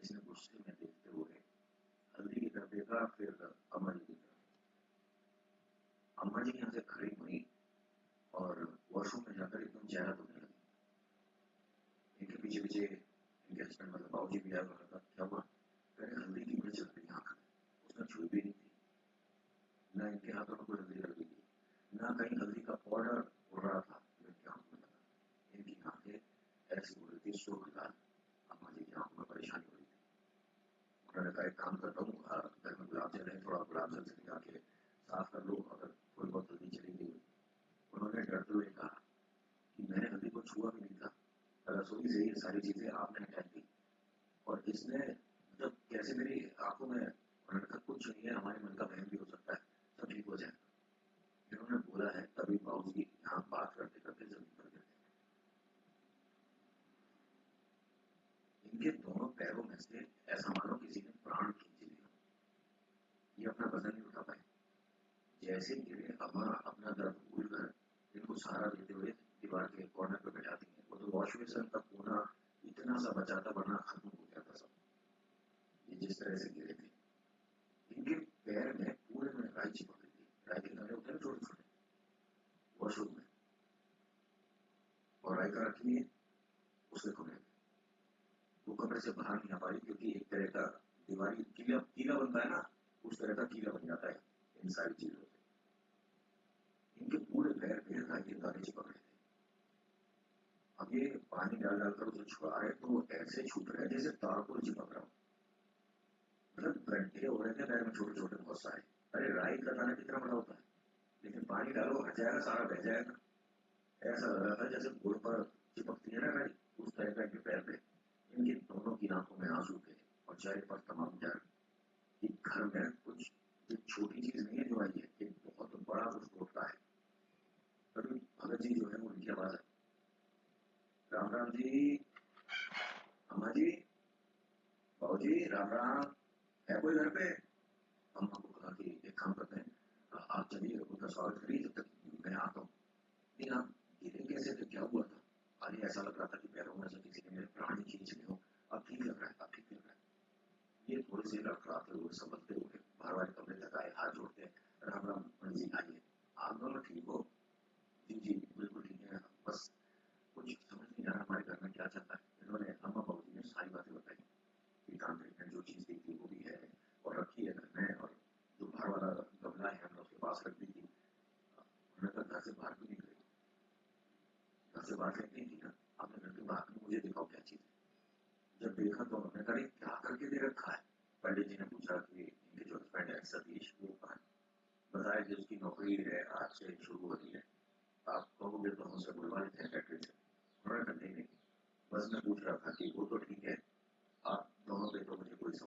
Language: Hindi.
इसने गुस्से में देखते हुए हल्दी की तरफ देखा, फिर अम्मा जी की तरफ। अम्मा जी यहाँ से खड़ी हुई और वॉशरूम में जाकर एकदम चेहरा धोने लगी। इनके पीछे पीछे इनके हस्बैंड मतलब बाबू जी भी आया, उन्होंने कहा क्या हुआ? कह रहे हल्दी की मिर्च लग रही आंख में। उसने छुई भी नहीं थी, ना इनके हाथों में कोई हल्दी लगी थी, ना कहीं हल्दी का पाउडर उड़ रहा था जो इनकी आंखों में लगा। इनकी आंखें ऐसी हो रही थी सुर्ख लाल। अम्मा जी की आंखों में परेशानी हो रही थी। उन्होंने कहा एक काम करता हूँ, घर में गुलाब जल है, थोड़ा गुलाब जल से निकाल के साफ कर लो अगर थोड़ी बहुत हल्दी चली गई हुई। उन्होंने डरते हुए कहा कि मैंने हल्दी को छुआ भी नहीं था, रसोई से ये सारी चीजें आपने हटाई थी। और इसने मतलब कैसे मेरी आंखों में, उन्होंने कहा कुछ नहीं है, हमारे मन का वहम भी हो सकता है, सब ठीक हो जाएगा। इन्होंने बोला है तभी बाबूजी यहाँ बात करते करते जमीन पर गिर गए। इनके दोनों पैरों में से ऐसा मानो किसी ने प्राण खींच लिया। ये अपना वजन नहीं उठा पाए। जैसे गिरे अम्मा अपना दर्द भूलकर इनको सहारा देते हुए दीवार के कॉर्नर पर बैठा दी। वो तो वॉश बेसिन का कोना इतना सा बचा था वरना खत्म हो गया था सब। ये जिस तरह से गिरे थे, इनके पैर में पूरे में राई चिपक रही थी। राई के दाने होते हैं छोटे छोटे, वॉशरूम में, और राई का रखी उसके कमरे में। वो कमरे से बाहर नहीं आ पा रही क्योंकि एक तरह का दीवारी कीला कीला बनता है ना, उस तरह का कीला बन जाता है इन सारी चीजों से। इनके पूरे पैर पे राई के दाने चिपक रहे थे। अब ये पानी डाल डालकर उसे छुड़ा रहे तो ऐसे छूट रहे जैसे तारपुर चिपक रहा हो। मतलब गड्ढे हो रहे थे पैर में छोटे छोटे बहुत सारे। अरे राई का दाना कितना बड़ा होता है, लेकिन पानी डालो हट जाएगा, सारा बह जाएगा। ऐसा लग रहा था जैसे गुड़ पर चिपकती है ना राई, उस तरह का इनके पैर पे। इनकी दोनों की आंखों में आंसू थे और चेहरे पर तमाम डर कि घर में कुछ एक छोटी चीज नहीं है जो आई है, एक बहुत बड़ा कुछ टोटका है। तभी भगत जी जो है वो उनकी आवाज है, राम राम जी, अम्मा जी, बाबू जी, राम राम, है कोई घर पे? अम्मा को कहा कि एक काम करते हैं, आप चलिए उनका स्वागत करिए जब तक मैं आता हूँ। नहीं आप गिरे कैसे थे, क्या हुआ था? अरे ऐसा लग रहा था कि पैरों में से किसी ने मेरे प्राण ही खींच लिए हो। अब ठीक लग रहा है, अब ठीक लग रहा है। ये थोड़े से लड़खड़ाते हुए संभलते हुए बाहर वाले कमरे तक आए, हाथ जोड़ते, राम राम जी आइए, आप दोनों ठीक हो? जी जी बिल्कुल ठीक है, बस कुछ समझ नहीं आ रहा हमारे घर में क्या चल रहा है। इन्होंने अम्मा बाबू जी ने सारी बातें बताई कि तांत्रिक ने जो चीज दी थी वो भी है और रखी है घर में, और जो बाहर वाला गमला है हमने उसके पास रख दी थी। उन्होंने कहा घर से बाहर भी निकले, घर से बाहर फेंक नहीं थी ना, आपने घर के बाहर में मुझे दिखाओ क्या चीज है। जब देखा तो उन्होंने कहा क्या करके दे रखा है? पंडित जी ने पूछा कि इनके जो हस्बैंड है सतीश, वो कहा, बताया कि उसकी नौकरी है आज से शुरू हो रही है, आप कहोगे तो हमसे बुलवा लेते हैं फैक्ट्री से। उन्होंने कहा नहीं नहीं, बस मैं पूछ रहा था कि वो तो ठीक है